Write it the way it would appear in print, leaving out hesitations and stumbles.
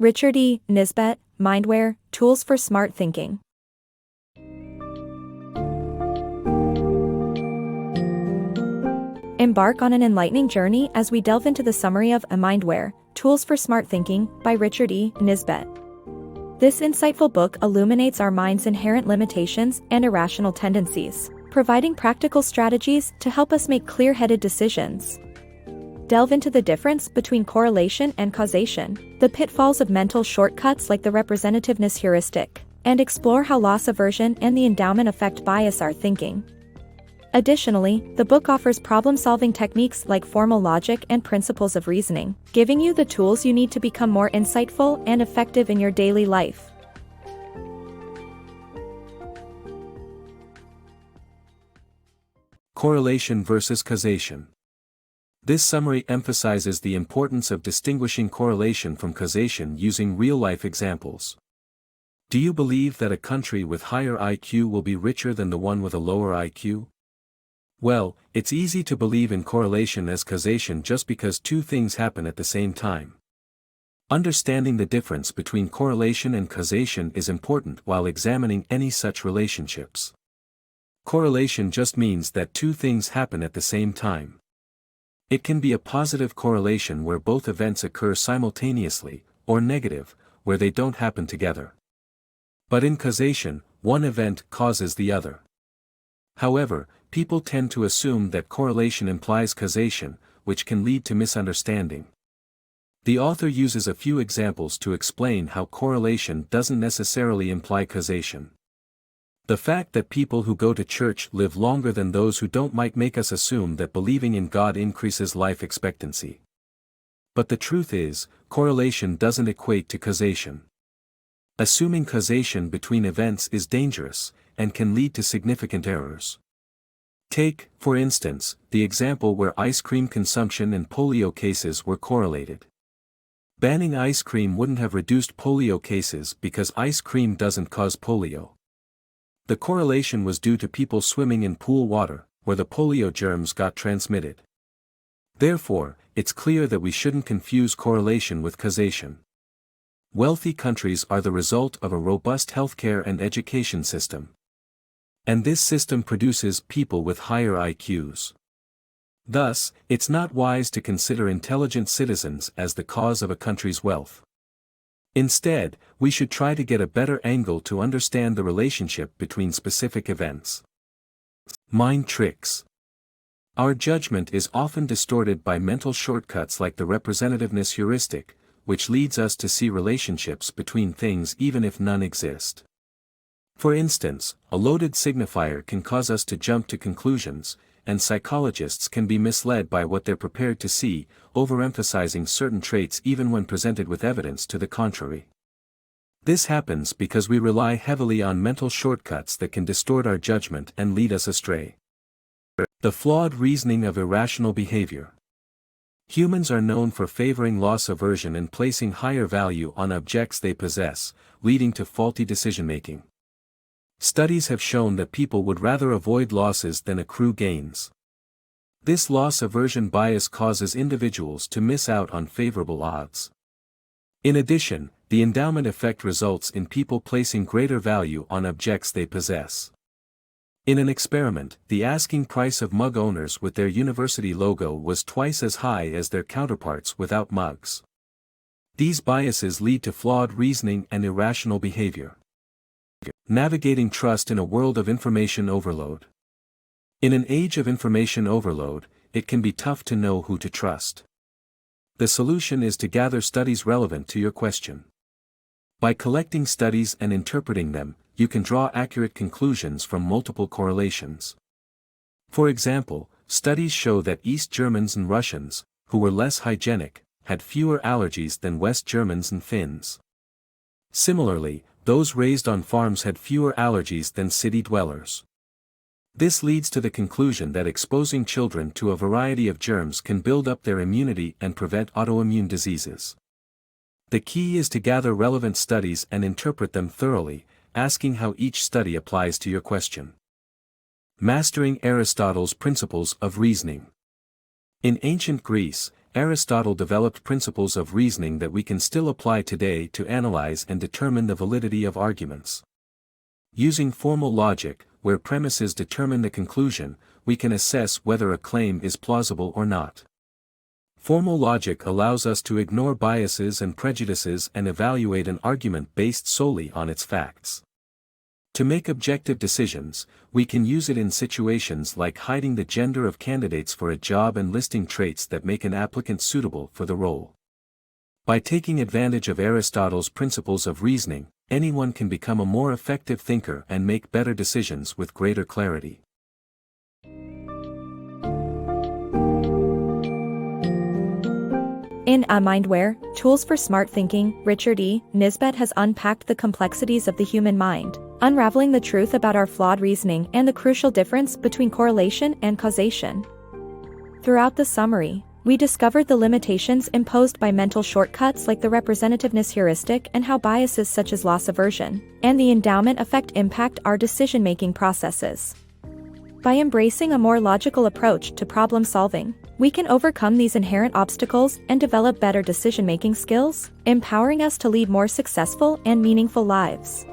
Richard E. Nisbett, Mindware, Tools for Smart Thinking. Embark on an enlightening journey as we delve into the summary of Mindware, Tools for Smart Thinking by Richard E. Nisbett. This insightful book illuminates our mind's inherent limitations and irrational tendencies, providing practical strategies to help us make clear-headed decisions. Delve into the difference between correlation and causation, the pitfalls of mental shortcuts like the representativeness heuristic, and explore how loss aversion and the endowment effect bias our thinking. Additionally, the book offers problem-solving techniques like formal logic and principles of reasoning, giving you the tools you need to become more insightful and effective in your daily life. Correlation versus causation. This summary emphasizes the importance of distinguishing correlation from causation using real-life examples. Do you believe that a country with higher IQ will be richer than the one with a lower IQ? Well, it's easy to believe in correlation as causation just because two things happen at the same time. Understanding the difference between correlation and causation is important while examining any such relationships. Correlation just means that two things happen at the same time. It can be a positive correlation where both events occur simultaneously, or negative, where they don't happen together. But in causation, one event causes the other. However, people tend to assume that correlation implies causation, which can lead to misunderstanding. The author uses a few examples to explain how correlation doesn't necessarily imply causation. The fact that people who go to church live longer than those who don't might make us assume that believing in God increases life expectancy. But the truth is, correlation doesn't equate to causation. Assuming causation between events is dangerous, and can lead to significant errors. Take, for instance, the example where ice cream consumption and polio cases were correlated. Banning ice cream wouldn't have reduced polio cases because ice cream doesn't cause polio. The correlation was due to people swimming in pool water, where the polio germs got transmitted. Therefore, it's clear that we shouldn't confuse correlation with causation. Wealthy countries are the result of a robust healthcare and education system. And this system produces people with higher IQs. Thus, it's not wise to consider intelligent citizens as the cause of a country's wealth. Instead, we should try to get a better angle to understand the relationship between specific events. Mind tricks. Our judgment is often distorted by mental shortcuts like the representativeness heuristic, which leads us to see relationships between things even if none exist. For instance, a loaded signifier can cause us to jump to conclusions, and psychologists can be misled by what they're prepared to see, overemphasizing certain traits even when presented with evidence to the contrary. This happens because we rely heavily on mental shortcuts that can distort our judgment and lead us astray. The flawed reasoning of irrational behavior. Humans are known for favoring loss aversion and placing higher value on objects they possess, leading to faulty decision-making. Studies have shown that people would rather avoid losses than accrue gains. This loss aversion bias causes individuals to miss out on favorable odds. In addition, the endowment effect results in people placing greater value on objects they possess. In an experiment, the asking price of mug owners with their university logo was twice as high as their counterparts without mugs. These biases lead to flawed reasoning and irrational behavior. Navigating trust in a world of information overload. In an age of information overload, it can be tough to know who to trust. The solution is to gather studies relevant to your question. By collecting studies and interpreting them, you can draw accurate conclusions from multiple correlations. For example, studies show that East Germans and Russians, who were less hygienic, had fewer allergies than West Germans and Finns. Similarly, those raised on farms had fewer allergies than city dwellers. This leads to the conclusion that exposing children to a variety of germs can build up their immunity and prevent autoimmune diseases. The key is to gather relevant studies and interpret them thoroughly, asking how each study applies to your question. Mastering Aristotle's principles of reasoning. In ancient Greece, Aristotle developed principles of reasoning that we can still apply today to analyze and determine the validity of arguments. Using formal logic, where premises determine the conclusion, we can assess whether a claim is plausible or not. Formal logic allows us to ignore biases and prejudices and evaluate an argument based solely on its facts. To make objective decisions, we can use it in situations like hiding the gender of candidates for a job and listing traits that make an applicant suitable for the role. By taking advantage of Aristotle's principles of reasoning, anyone can become a more effective thinker and make better decisions with greater clarity. In Mindware, Tools for Smart Thinking, Richard E. Nisbett has unpacked the complexities of the human mind, unraveling the truth about our flawed reasoning and the crucial difference between correlation and causation. Throughout the summary, we discovered the limitations imposed by mental shortcuts like the representativeness heuristic and how biases such as loss aversion and the endowment effect impact our decision-making processes. By embracing a more logical approach to problem solving, we can overcome these inherent obstacles and develop better decision-making skills, empowering us to lead more successful and meaningful lives.